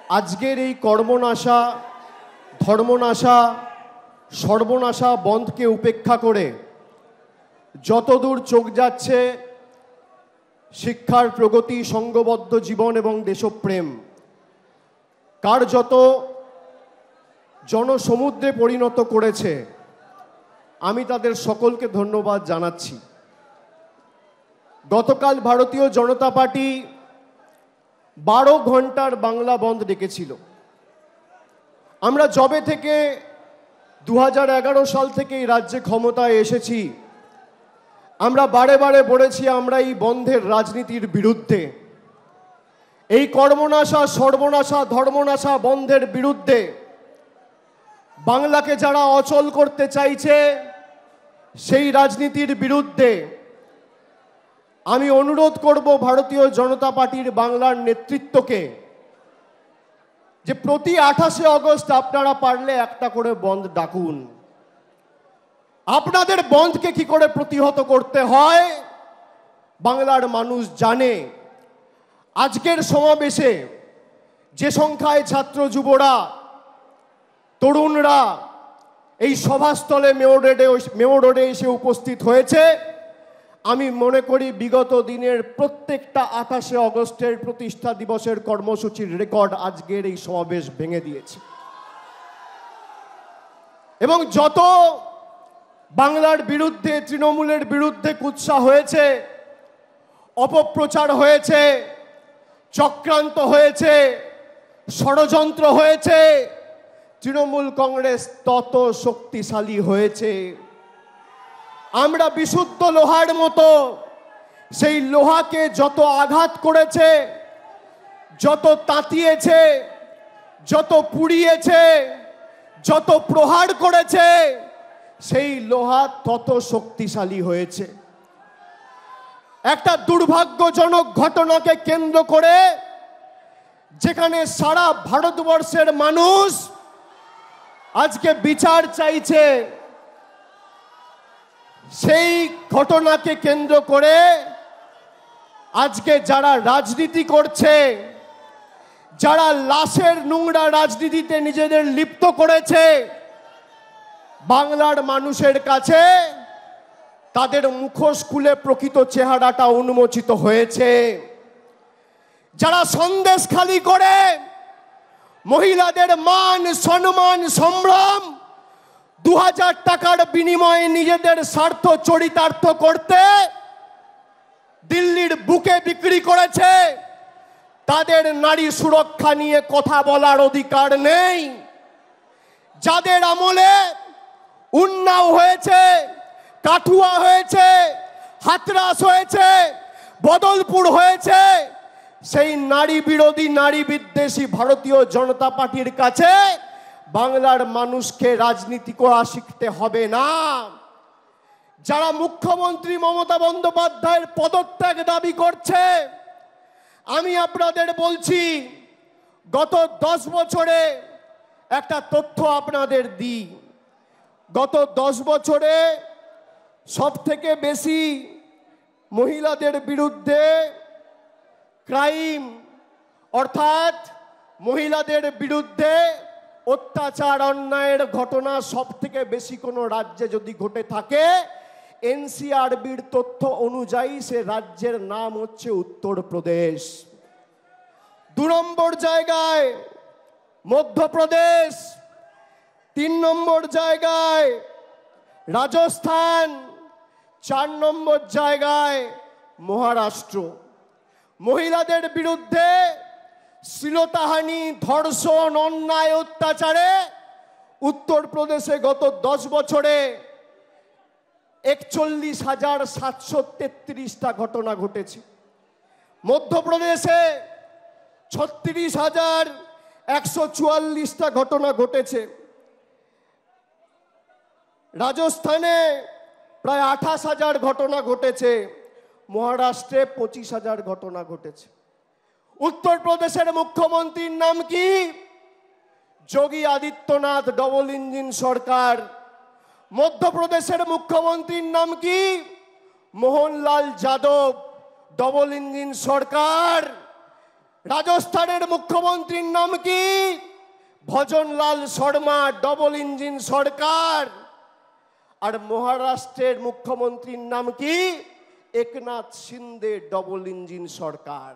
আজকের এই কর্মনাশা, ধর্মনাশা, সর্বনাশা বন্ধকে উপেক্ষা করে যতদূর চোখ যাচ্ছে শিক্ষার প্রগতি, সঙ্গবদ্ধ জীবন এবং দেশপ্রেম কার্যত জনসমুদ্রে পরিণত করেছে, আমি তাদের সকলকে ধন্যবাদ জানাচ্ছি। গতকাল ভারতীয় জনতা পার্টি 12 ঘন্টার বাংলা বন্ধ ডেকেছিল। আমরা যবে থেকে 2011 সাল থেকে এই রাজ্যে ক্ষমতায় এসেছি, আমরা বারে বারে বলেছি আমরা এই বন্ধের রাজনীতির বিরুদ্ধে, এই কর্মনাশা, সর্বনাশা, ধর্মনাশা বন্ধের বিরুদ্ধে। বাংলাকে যারা অচল করতে চাইছে সেই রাজনীতির বিরুদ্ধে। আমি অনুরোধ করব ভারতীয় জনতা পার্টির বাংলার নেতৃত্বকে যে প্রতি 28শে আগস্ট আপনারা পারলে একটা করে বন্ধ ডাকুন। আপনাদের বন্ধকে কি করে প্রতিহত করতে হয় বাংলার মানুষ জানে। আজকের সমাবেশে যে সংখ্যায় ছাত্র যুবরা, তরুণরা এই সভাস্থলে মেয়র রোডে এসে উপস্থিত হয়েছে, আমি মনে করি বিগত দিনের প্রত্যেকটা 28শে আগস্টের প্রতিষ্ঠা দিবসের কর্মসূচির রেকর্ড আজকের এই সমাবেশ ভেঙে দিয়েছে। এবং যত বাংলার বিরুদ্ধে, তৃণমূলের বিরুদ্ধে কুৎসা হয়েছে, অপপ্রচার হয়েছে, চক্রান্ত হয়েছে, ষড়যন্ত্র হয়েছে, তৃণমূল কংগ্রেস তত শক্তিশালী হয়েছে। আমরা বিশুদ্ধ লোহার মতো সেই লোহাকে যত আঘাত করেছে, যত তাতিয়েছে, যত পুড়িয়েছে, যত প্রহার করেছে, সেই লোহা তত শক্তিশালী হয়েছে। একটা দুর্ভাগ্যজনক ঘটনাকে কেন্দ্র করে যেখানে সারা ভারতবর্ষের মানুষ আজকে বিচার চাইছে, সেই ঘটনাকে কেন্দ্র করে আজকে যারা রাজনীতি করছে, যারা লাশের নোংরা রাজনীতিতে নিজেদের লিপ্ত করেছে, বাংলার মানুষের কাছে তাদের মুখোশ খুলে প্রকৃত চেহারাটা উন্মোচিত হয়েছে। যারা সন্দেশখালি করে মহিলাদের মান, সম্মান, সম্ভ্রম 2000 টাকার বিনিময়ে নিজেদের স্বার্থ চরিতার্থ করতে দিল্লির বুকে বিক্রি করেছে, তাদের নারী সুরক্ষা নিয়ে কথা বলার অধিকার নেই। যাদের আমলে উন্নাও হয়েছে, কাঠুয়া হয়েছে, হাতরাস হয়েছে, বদলপুর হয়েছে, সেই নারী বিরোধী, নারী বিদ্বেষী ভারতীয় জনতা পার্টির কাছে বাংলার মানুষকে রাজনীতি করা শিখতে হবে না। যারা মুখ্যমন্ত্রী মমতা বন্দ্যোপাধ্যায়ের পদত্যাগ দাবি করছে, আমি আপনাদের বলছি গত 10 বছরে একটা তথ্য আপনাদের দিই। গত 10 বছরে সবথেকে বেশি মহিলাদের বিরুদ্ধে ক্রাইম, অর্থাৎ মহিলাদের বিরুদ্ধে অত্যাচার, অন্যায়ের ঘটনা সবথেকে বেশি কোনো রাজ্যে যদি ঘটে থাকে, এনসিআরবির তথ্য অনুযায়ী সে রাজ্যের নাম হচ্ছে উত্তরপ্রদেশ। 2 নম্বর জায়গায় মধ্যপ্রদেশ, 3 নম্বর জায়গায় রাজস্থান, 4 নম্বর জায়গায় মহারাষ্ট্র। মহিলাদের বিরুদ্ধে শ্লীলতাহানি, ধর্ষণ, অন্যায়, অত্যাচারে উত্তরপ্রদেশে গত 10 বছরে 41,733টা ঘটনা ঘটেছে। মধ্যপ্রদেশে 36,144টা ঘটনা ঘটেছে। রাজস্থানে প্রায় 28,000 ঘটনা ঘটেছে। মহারাষ্ট্রে 25,000 ঘটনা ঘটেছে। উত্তরপ্রদেশের মুখ্যমন্ত্রীর নাম কি? যোগী আদিত্যনাথ, ডবল ইঞ্জিন সরকার। মধ্যপ্রদেশের মুখ্যমন্ত্রীর নাম কি? মোহনলাল যাদব, ডবল ইঞ্জিন সরকার। রাজস্থানের মুখ্যমন্ত্রীর নাম কি? ভজনলাল শর্মা, ডবল ইঞ্জিন সরকার। আর মহারাষ্ট্রের মুখ্যমন্ত্রীর নাম কি? একনাথ শিন্দে, ডবল ইঞ্জিন সরকার।